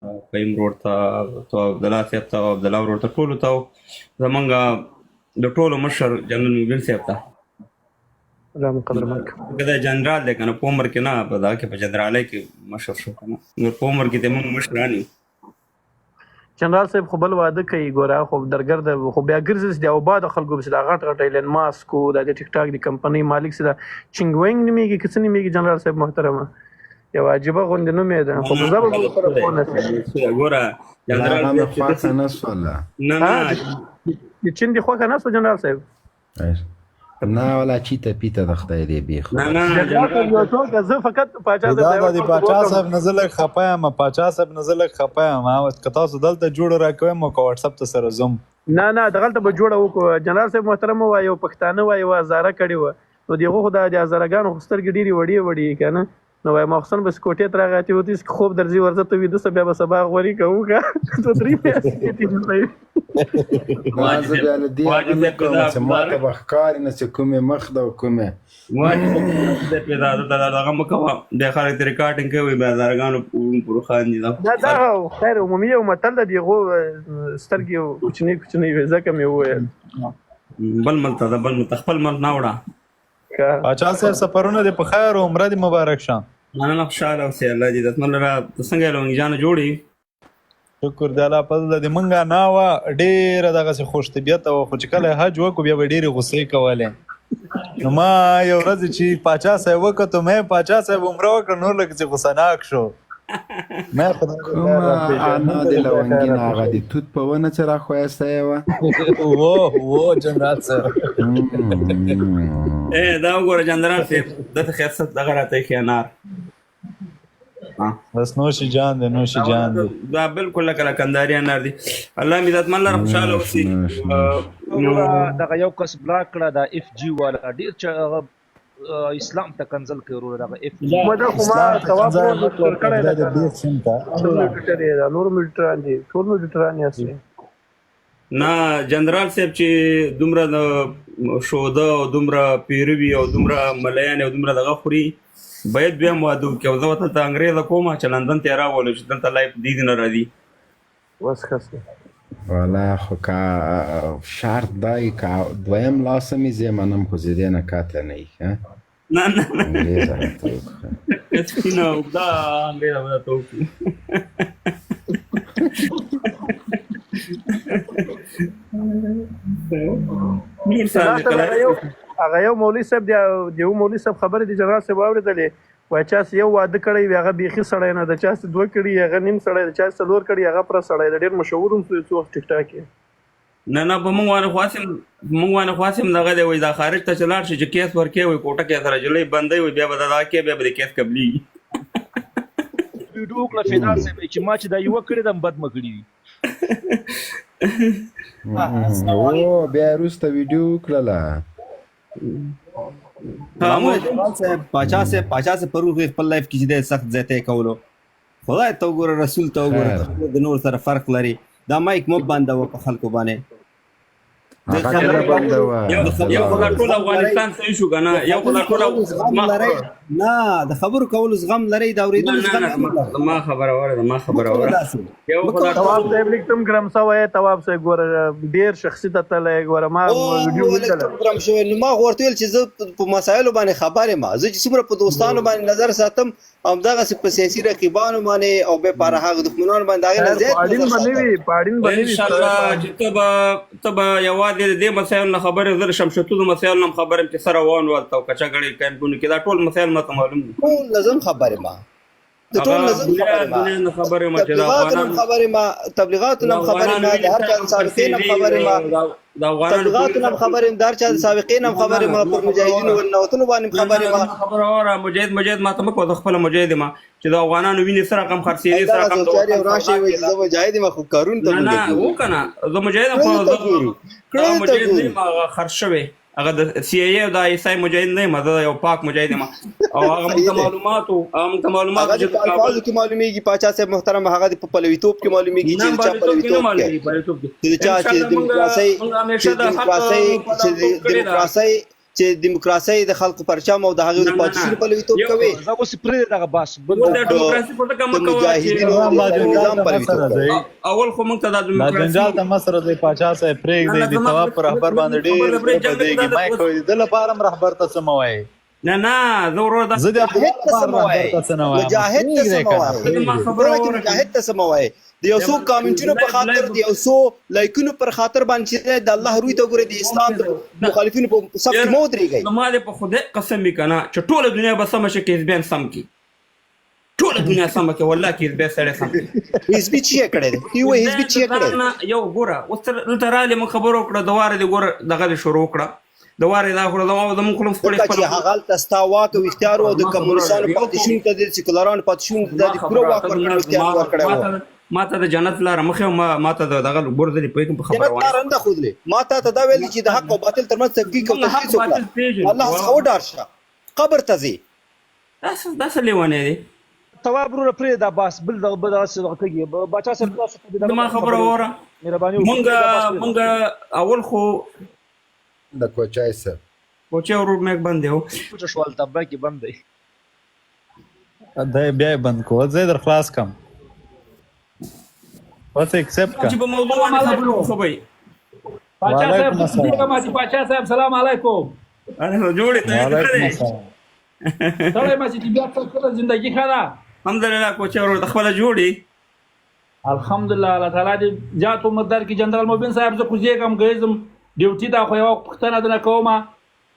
فهیم وروڼ ته تو عبدالله صاحب ته او عبدالله وروڼ ته ټولو ته زمونږ د ټولو مشر جنرال موبین صاحب ته الله مقدرمن دا جنرال دی که نه په عمر کې نه په دغه کې په جنرالۍ کې مشر شو که نه نور په عمر کې ته موږ مشران یو. جنرال صاحب خو بل واده کوي ګوره خو درګرد خو بیا ګرځي د او بعد خلکو به دا غټ غټ ایلن ماسک او د ټیک ټاک دی کمپنۍ مالک سره چنګوینګ نیمیږي کڅ نیمیږي جنرال صاحب محترمه یو عجیبه غوند نوم یې ده خو زه به سره فون نشم ګوره جنرال هغه مې خواته نه سوله نه نه چین دی خوښه نه سو جنرال صاحب نه ولا چیته پیته د خدای دې بیخ نه نه جنرال صاحب یو څوک زه فقط پاچا دا د پاچا صاحب نزل خپایم پاچا صاحب نزل خپایم او که تاسو دلته جوړ راکوم او واتس اپ ته سره زوم نه دغلته به جوړه وکړو جنرال صاحب محترم وایو پښتانه وایو هزاره کړي و نو دغه خو د هزارګانو خسترګ ډیری وړي کنه نو وای مخصن بس کوټه تر غاتی وتی خوب درځي ورته ته وې د سبا به سبا غوري کوه ته درې پیسې دي ما زه بیا له دې هغه کوم چې ما ته بخکار نه چې کومه مخ دا کومه واجب د پیدا د هغه مکوا د خلک ریکارډینګ کوي به هزارګانو پر خان دي دا خیر عمومي او متل دی غو سترګي کوچنی ځکه مې وویل بل ملته د بل متخپل مل نه وړه پاچا صاحب سفرونه دې په خیر او عمره دې مبارک شه. مننه خوشحاله اوسې الله دې عزتمن را څنګه لونګي جان جوړي شکر دی الله پزله دې مونږه نه وه ډېره دغسې خوش طبیعته وه خو چې کله حج وکړو بیا به ډېرې غصې کولې نو ما یو ورځ چې پاچا صاحب وکتو مې پاچا صاحب عمره وکړه نور لږ چې غصناک شو کومه انا د لونګین هغه د توت په ونه چې راخواسته یې و جنرال صاحب دا وګوره جنرال صاحب دته خیرست دغه راته خیانار بس نوشي جان دی دا بالکل لکه کنداري انار دي الله می عزتمن لره خوشاله اوسې دغه یو کس بلاک کړه دا اف جی والا ډیر چې اسلام ته کنزل کوي ورو دغه اف جی مده خو ما تواب نور کړه دا د سیم ته نور ملټران دي ټول ملټران یې نه جنرال صاحب چې دومره د شوده او دومره پیروي او دومره ملیان او دومره دغه خوري باید بیا موادو کې او زه ورته ته انګرېزه کومه چې لندن ته یې راولو چې دلته لایف دید نه راځي بس ښه والا خو که شرط دی که دویم لاس مې زه منم خو زه دې نه کاته نه یي نه انګلیزه راته وکړه سپینه اوږده انګرېزه به درته وکړو هغه یو مولوي صاحب دی یو مولوي صاحب خبرې د جنرال صاحب واورېدلې وایي چا یو واده کړی وي هغه بیخي سړی نه د چا دوه کړي هغه نیم سړی د چا څلور کړي هغه پر سړی د ډېر مشهور هم څو ټیک ټاک یې نه په موږ وانه خواصم دغه دی وایي دا خارج ته چې لاړ شي چې کیس ورکوي وایي کوټه کې سره جلۍ بندوي وایي بیا به دا کوي بیا به د کیس قبلېږي ویډیو وکړه فینال صاحب چې ما چې دا یوه کړې ده بد مه کړي دي بیا وروسته ویډیو وکړله پاچا صاحب پرون خپل لایف کې چې دی سخت زیاتی کولو خدای ته وګوره رسول ته وګوره د نور سره فرق لري دا مایک مه بندوه په خلکو باندې هغه کله بندوه یو خو دا ټول افغانستان صحیح شو که نه یو خو دا ټول نه د خبرو کولو زغم لرئ د اورېدلو زغم زما خبره وره یو خو دا تواب صاحب لیک تم ګرم سوی تواب صاحب ګوره ډېر شخصي ته تللی ګوره ما ویډیو ولیدله نو ما ورته ویل چې زه په مسایلو باندې خبر یم زه چې څومره په دوستانو باندې نظر ساتم همدغسې په سیاسي رقیبانو باندې او بې پاره هغه دښمنانو باندې هغې نه زیات پاړین به نه وي انشاءالله چې ته به یوازې د دې مسایلو نه خبر یې زه د شمشتونو مسایلو نه هم خبر یم چې سره روان ول او کچه غړې کیمپونو کې دا ټول مسایل ماته معلوم دي ټول نظم خبر یم تبلیغاتو نم خبر یم د هر چا د سابقین هم خبر یم تبلیغاتو نم خبر یم د هر چا د سابقین هم خبر یم پر مجاهدینو ولنوتونو باندې خبر یم خبره وره مجاهد ما ته مه کوه زه خپله مجاهد یم چې د افغانانو وینې سره کم خرڅېدې سره کم زه راشئ وایي زه مجاهد یم خو کارونو ته نه و که نه زه مجاهد یم خو زه مجاهد نه یم هغه خرڅ شوی هغه د سی ای او د آی اس آی مجاهد نه یم زه یو پاک مجاهد یم او هغه موږ ته معلوماتو هغه د الفاظو کې معلومیږي پاچا صاحب محترم هغه د په پلویتوب کې معلومیږي چې چا پلویتوب کې چې چا چې دیموکراسي چې دیموکراسي د خلکو پرچم او د هغې د پاتې شونو پلویتوب کوي دا اوس پرېږده دغه بحث بل د ډیموکراسي په ټکه مه کوه چې نظام پلویتوب کوي. اول خو موږ ته د دا ډیموکراسي جنجال ته مسره دی پاچا صاحب پرېږدي د تواب پر رهبر باندې ډېر بدېږي مایک وایي د لپاره هم رهبر ته څه مه وایي نه زه ورور زه د رهبر ته څه نه وایم مجاهد ته څه مه وایي مجاهد ته څه مه وایي د یو څو کامنټونو په خاطر د یو څو لایکونو پر خاطر باندې د الله روی ته ګوري د اسلام د مخالفینو په صف کې مو درېږي. ما دې په خدای قسم وي کنه چې ټوله دنیا به سمه شي کې حزبیان سم کی ټوله دنیا سمه کې والله کې حزبیان سره سم کی حزبي چې کړي دی یو حزبي چې کړي یو ګوره اوس تر راله مخ خبرو کړه دواره دې ګوره دغه شروع کړه دواره دا خو د مونږ خپل چې هغه تستا واک او اختیار او د کمونستانو پاتې ته د سیکولرانو پاتې شون د پوره واک ورکړل اختیار ورکړل ما ته د جنت لاره مخه ما ته دغه ګورځلې په کوم خبره وایي جنت لاره خودلې ما ته دا ویل چې د حق او باطل ترمنځ تفکیک او تفصیل وکړه الله څخه وډار شه قبر ته ځي دا څه لیوانه دي تواب وروره پرېږده بحث بل دغه څه کوي باچا صاحب تاسو ما خبره وره مهرباني مونږ اول خو د کوچای سره کوچه ورور مېک باندې و پوښتنه شوال تبا کې بند دی دا بیا بند کو زه در خلاص کم بس ایکسپټ کا چې په موضوع باندې خبرو خو به پاچا صاحب څنګه پاچا صاحب سلام علیکم انا جوړې ته وعلیکم السلام سلام ما چې بیا څه زندگی خاله الحمدلله کوچه ورور د خپل جوړي الحمدلله الله تعالی دې جات مقدار کې جنرال مبین صاحب زه کوزیګم غیزم ډیوټي دا خو یو پښتنه د کومه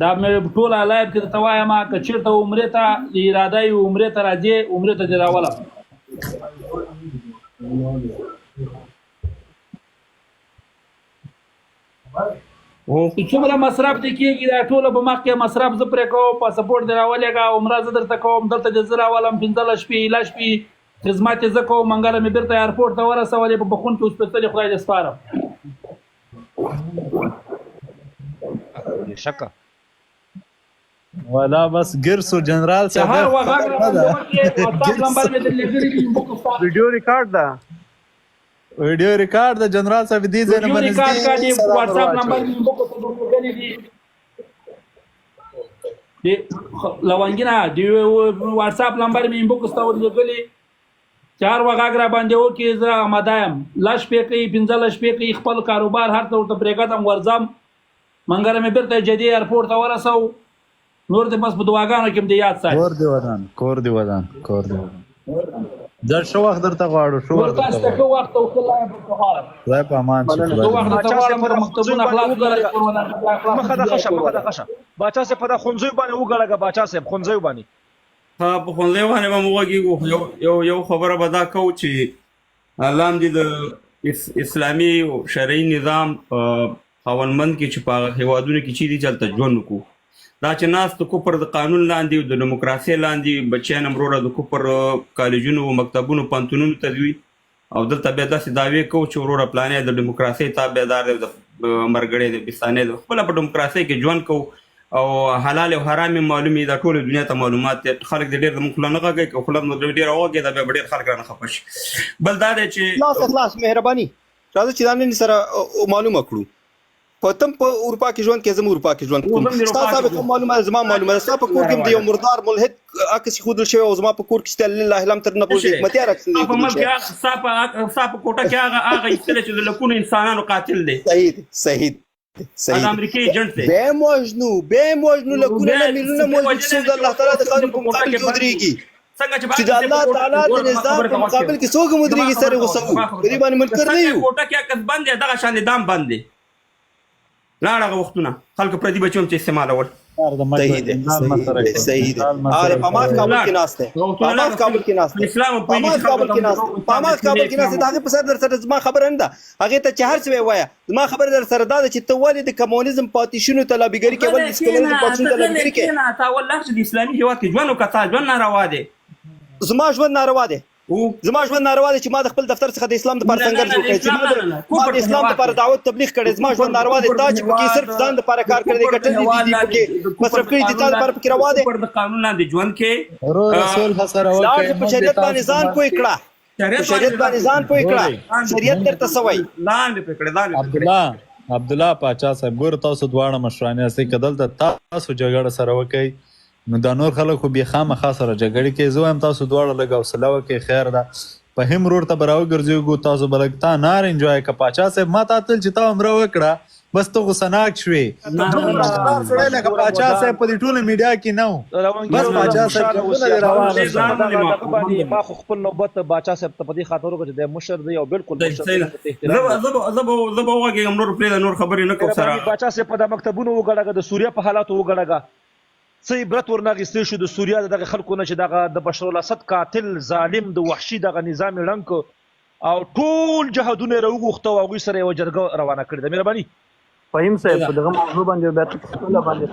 دا مې ټول لایب کې توایم که چیرته عمره ته اراده یې عمره ته راځي عمره ته دراوله او څومره مصرف دي کېږي دا ټول په مخ کې مصرف ز پرې کوم پاسپورت دراولېګا عمره ز درته کوم دلته د زرا ولم 15 شپې لاش پی خدمت ز کوم منګره مې بیرته ایرپورټ ته ورسولې په بخون کې اوس په ستړي خدای دې سپارم شکه ولا بس ګرسو جنرال صاحب هر وخت واتساپ نمبر مې درلګري ویډیو ریکارډ ده ویډیو ریکارډ د جنرال صاحب دې ځای نه باندې ریکارډ کړي واتساپ نمبر مې موږ ته درلګري دي لوانګینا دی واتساپ نمبر مې موږ ته ورلګري چار وغاګرا باندې و کې زه آمادایم لاش په کوي 15 شپې کوي خپل کاروبار هر څه ته بریګادم ورځم منګره مې بیرته جدي ایرپورټ ته ورسو نور دې بس په دواګانو کې دې یاد ساتي کور دی ودان در شو وخت درته غواړو شو ورته څه وخت او خلای په خاله خدای په امان شي شو وخت ته غواړم پر مکتبونه اخلاق غواړم مخه د خشه باچا صاحب په خونځوي باندې وګړه باچا صاحب خونځوي باندې ها په خونځوي باندې به موږ یو خبره به دا کوو چې الله دې د اسلامي او شرعي نظام خاونمند کې چې په هیوادونو کې چې دي چلته ژوند وکړو دا چې ناس د کوپر د قانون لاندې د دیموکراسي لاندې بچیان امروره د کوپر کالجونو او مکتبونو پانتونونو تدوي او دلته بیا داسې دعوی کوو چې وروره پلانې د دیموکراسي تابعدار دی د مرګړې د بستانې د خپل په دیموکراسي کې ژوند کوو او حلال او حرام معلومي د ټول دنیا ته معلومات خلک د ډېر د مخ نه غږی او خلک د ډېر اوګه د ډېر خلک نه خپش بل دا دی چې خلاص مهرباني راځي چې دا نن سره معلومه کړو پتم په اروپا کې ژوند کې زموږ اروپا کې ژوند کوم تاسو به معلومه زما معلومه تاسو په کور کې دی مردار ملحد اکس خود شوی او زما په کور کې ستل الله لم تر نه پوجي حکمت راځي په ملک صاحب کوټه کې هغه استل چې د لکونو انسانانو قاتل دی صحیح امریکای ایجنټ دی به موجنو لکونو مليونه موجود څو د الله تعالی د قانون په مقابل کې ودرېږي چې د الله تعالی د نظام په مقابل کې څوک مدرېږي سره وسو دې باندې منکر نه یو کوټه کې کس باندې دغه شان دام باندې لاړه وختونه خلک پردي بچوم چې استعمالول صحیح دی اره پامات کابل کې ناشته پامات کابل کې ناشته اسلام په پامات کابل کې ناشته دا په سر در سره زما خبره نه ده هغه ته چې هر څه وایا زما خبره در سره دا چې ته ولې د کمونیزم پاتیشونو طلبګری کې ولې سکولریزم پاتیشونو طلبګری کې نه تا ولله چې د اسلامي هیواد کې ژوند وکړه ژوند ناروا دی زما ژوند ناروا دی زما ژوند ناروا دی چې ما د خپل دفتر څخه د اسلام لپاره څنګه جوړ کړی چې ما د اسلام لپاره دعوت تبلیغ کړی زما ژوند ناروا دی دا چې پکې صرف ځان لپاره کار کړی دی ګټل دي پکې مصرف کړی دي ځان لپاره پکې روا دی پر د قانون لاندې ژوند کې رسول حسره دا په شریعت باندې ځان پوي کړه شریعت باندې ځان پوي کړه شریعت درته سوي لاندې پکړه عبد الله عبدالله پاچا صاحب ګوره تاسو دواړه مشران یاستئ که دلته تاسو جګړه سره وکئ نو دا نور خلک خو بیا خامخا سره جګړې کوي زه وایم تاسو دواړه لږ حوصله وکئ خیر ده فهیم رور ته به راوګرځېږو تاسو به لږ تا نار انجوای که پاچا صاحب ما ته تل چې تا عمره وکړه بس ته غوسناک شوې سړی لکه پاچا صاحب په دې ټوله میډیا کې نه و بس پاچا صاحب ما خو خپل نوبت باچا صاحب ته په دې خاطر وکړه چې د مشر دی او بالکل مشر دی زه به وغږېږم نور پرېږده نور خبرې نه کوم سره باچا صاحب په دا مکتبونو وګړه د سوریه په حالاتو وګړه څه عبرت ورنه اخیستی شو د سوریه دغه خلکو نه چې دغه د بشر الاسد قاتل ظالم د وحشي دغه نظام یې ړنګ او ټول جهادونه یې راوغوښته او هغوی سره یوه جرګه روانه کړې ده مهرباني فهیم صاحب په دغه موضوع باندې بیا ته خپله باندې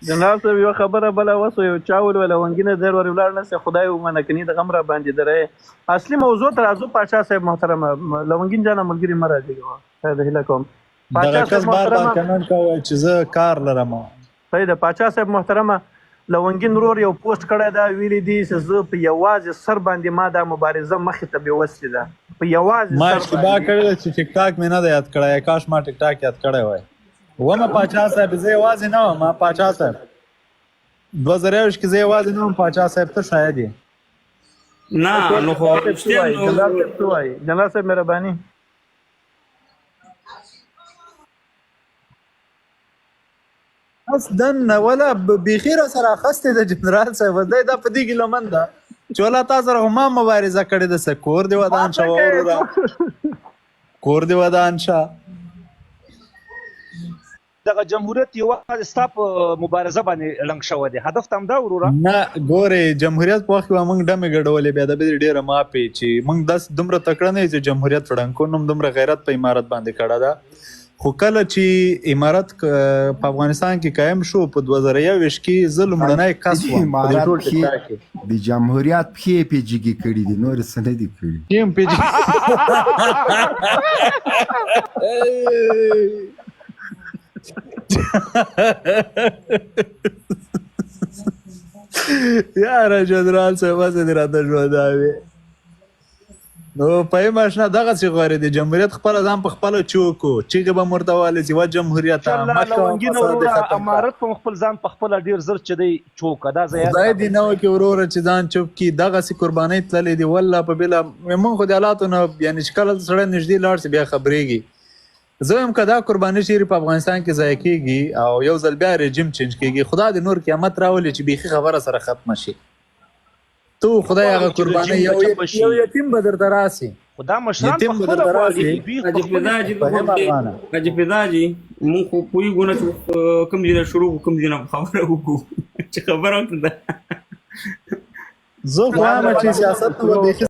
جناب صاحب یو خبره بله وسو یو چا ولوله لونګینه در ور ولاړ نه سي خدای ومنه کني د غم را باندې درې اصلي موضوع ته راځو پاچا صاحب محترمه لونګین جانه ملګری مه راځي خیر د هیله کوم دغه کس بار بار کمنټ کوي چې زه کار لرم صحیح ده پاچا صاحب محترمه لونګین رور یو پوسټ کړی دا ویلي دي چې زه په یوازې سر باندې ما دا مبارزه مخې ته بېوسلې ده په یوازې ما اشتباه کړې ده چې ټیک ټاک مې نه ده یاد کړی کاش ما ټیک ټاک یاد کړی وای ومه پاچا صاحب زه یوازې نه وم پاچا صاحب 2021 کې زه یوازې نه وم پاچا صاحب ته شاید یې نه نو خو جنرال صاحب مهرباني اصلا ولا بخیر سره اخستې د جنرال صاحب دی دا په دې کې لمن ده چې ولا تا سره ما مبارزه کړې ده څه کور دې ودان شه وروره کور دې ودان شه دغه جمهوریت یوازې ستا په مبارزه باندې ړنګ شوی دی هدف ته همدا وروره نه ګورې جمهوریت په وخت کې به موږ ډمې ګډولې بیا د بې ډېره مافې چې موږ داس دومره تکړه نه یو چې جمهوریت ړنګ کړو نو دومره غیرت په امارت باندې کړی ده خو کله چې امارت په افغانستان کې قایم شو په 2021 کې زه لومړنی کس وم امارت کې د جمهوریت پښې پیجګي کړي دي نور څه نه دي کړي ټیم پیجګي یاره جنرال صاحب هسې دې راته ژوندی وې نو پایم اشنا دغسې غواړې د جمهوریت خپله ځان په خپله چوکو چیغې به م ورته والې چې وا جمهوریته لونګینه وروره امارت په خپل ځان په خپله ډېر زر چې دی چوکه دا ځای خدای دې نه وکړي وروره چې ځان چوپ کړي دغسې قربانۍ تللې دي والله په بېله موږ خو د حالاتو نه یعنې چې کله سړی نږدې لاړ شي بیا خبرېږي زه وایم که دا قرباني چیرې په افغانستان کې ضایع کېږي او یو ځل بیا رژیم چینج کېږي خدا دې نور قیامت راولي چې بیخي خبره سره ختمه شي تو خدای هغه قرباني یو یتیم به درته راسي خدا مشران په خپله غواړي حاجي فداجي مونږ خو پوهېږو نه چې کوم ځای نه شروع کوم ځای نه خبره وکړو چې خبره وکړو زه خو وایم چې سیاست ته به بیخي